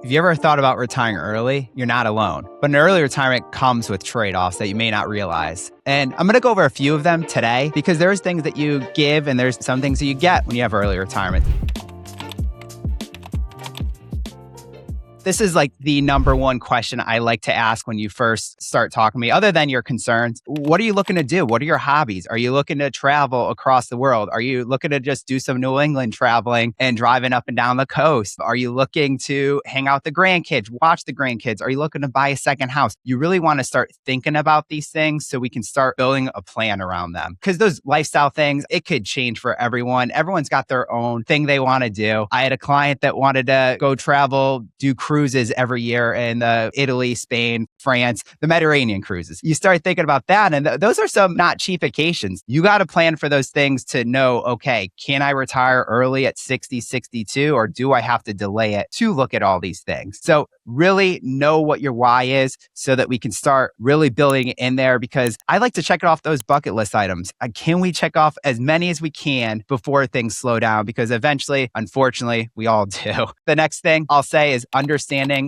If you ever thought about retiring early, you're not alone. But an early retirement comes with trade-offs that you may not realize. And I'm going to go over a few of them today because there's things that you give and there's some things that you get when you have early retirement. This is like the number one question I like to ask when you first start talking to me, other than your concerns. What are you looking to do? What are your hobbies? Are you looking to travel across the world? Are you looking to just do some New England traveling and driving up and down the coast? Are you looking to hang out with the grandkids, watch the grandkids? Are you looking to buy a second house? You really want to start thinking about these things so we can start building a plan around them. Because those lifestyle things, it could change for everyone. Everyone's got their own thing they want to do. I had a client that wanted to go travel, do cruises every year in Italy, Spain, France, the Mediterranean cruises. You start thinking about that, and those are some not cheap vacations. You got to plan for those things to know, okay, can I retire early at 60, 62, or do I have to delay it to look at all these things? So really know what your why is so that we can start really building it in there, because I like to check off those bucket list items. Can we check off as many as we can before things slow down? Because eventually, unfortunately, we all do. The next thing I'll say is understanding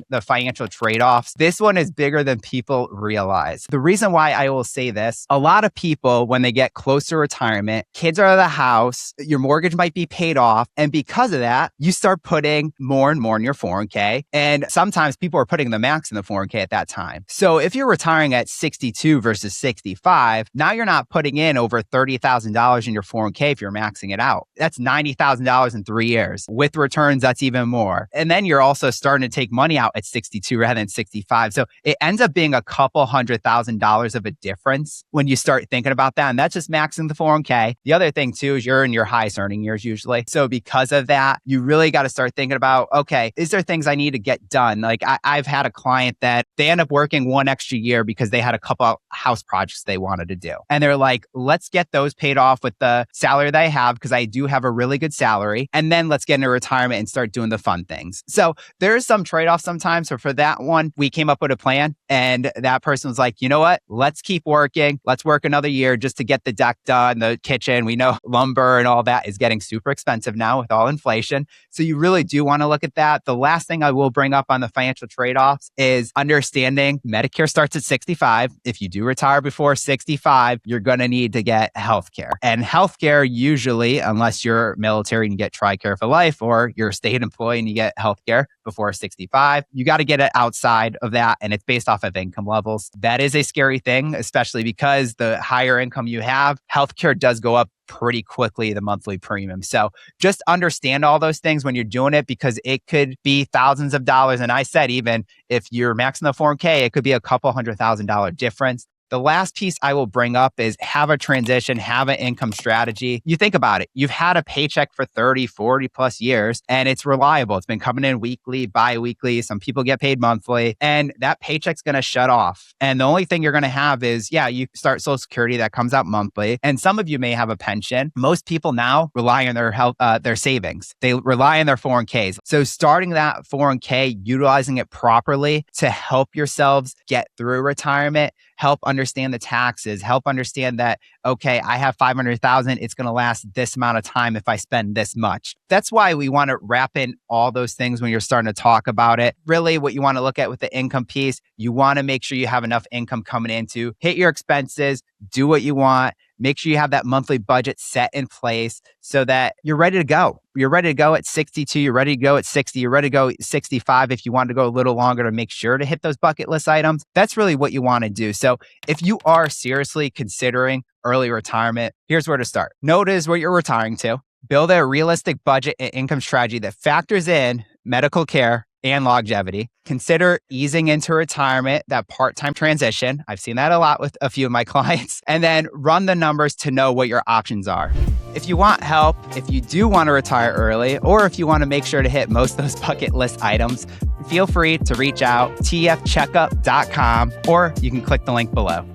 the financial trade-offs. This one is bigger than people realize. The reason why I will say this, a lot of people, when they get close to retirement, kids are out of the house, your mortgage might be paid off. And because of that, you start putting more and more in your 401k. And sometimes people are putting the max in the 401k at that time. So if you're retiring at 62 versus 65, now you're not putting in over $30,000 in your 401k if you're maxing it out. That's $90,000 in 3 years. With returns, that's even more. And then you're also starting to take money out at 62 rather than 65. So it ends up being a couple $100,000 of a difference when you start thinking about that. And that's just maxing the 401k. The other thing too is you're in your highest earning years usually. So because of that, you really got to start thinking about, okay, is there things I need to get done? Like I've had a client that they end up working one extra year because they had a couple house projects they wanted to do. And they're like, let's get those paid off with the salary that I have, because I do have a really good salary. And then let's get into retirement and start doing the fun things. So there's some trade-offs sometimes. So for that one, we came up with a plan, and that person was like, you know what? Let's keep working. Let's work another year just to get the deck done, the kitchen. We know lumber and all that is getting super expensive now with all inflation. So you really do want to look at that. The last thing I will bring up on the financial trade-offs is understanding Medicare starts at 65. If you do retire before 65, you're going to need to get healthcare. And healthcare usually, unless you're military and you get TRICARE for life, or you're a state employee and you get healthcare before 65, you got to get it outside of that, and it's based off of income levels. That is a scary thing, especially because the higher income you have, healthcare does go up pretty quickly, the monthly premium. So just understand all those things when you're doing it, because it could be thousands of dollars. And I said, even if you're maxing the 401k, it could be a couple $100,000 difference. The last piece I will bring up is have a transition, have an income strategy. You think about it. You've had a paycheck for 30, 40 plus years, and it's reliable. It's been coming in weekly, bi-weekly. Some people get paid monthly, and that paycheck's going to shut off. And the only thing you're going to have is, you start Social Security that comes out monthly. And some of you may have a pension. Most people now rely on their health, their savings. They rely on their 401ks. So starting that 401k, utilizing it properly to help yourselves get through retirement, help understand the taxes, help understand that, okay, I have $500,000. It's going to last this amount of time if I spend this much. That's why we want to wrap in all those things when you're starting to talk about it. Really, what you want to look at with the income piece, you want to make sure you have enough income coming in to hit your expenses, do what you want. Make sure you have that monthly budget set in place so that you're ready to go. You're ready to go at 62. You're ready to go at 60. You're ready to go at 65 if you want to go a little longer to make sure to hit those bucket list items. That's really what you want to do. So if you are seriously considering early retirement, here's where to start. Notice what you're retiring to. Build a realistic budget and income strategy that factors in medical care and longevity. Consider easing into retirement, that part-time transition. I've seen that a lot with a few of my clients. And then run the numbers to know what your options are. If you want help, if you do want to retire early, or if you want to make sure to hit most of those bucket list items, feel free to reach out, tfcheckup.com, or you can click the link below.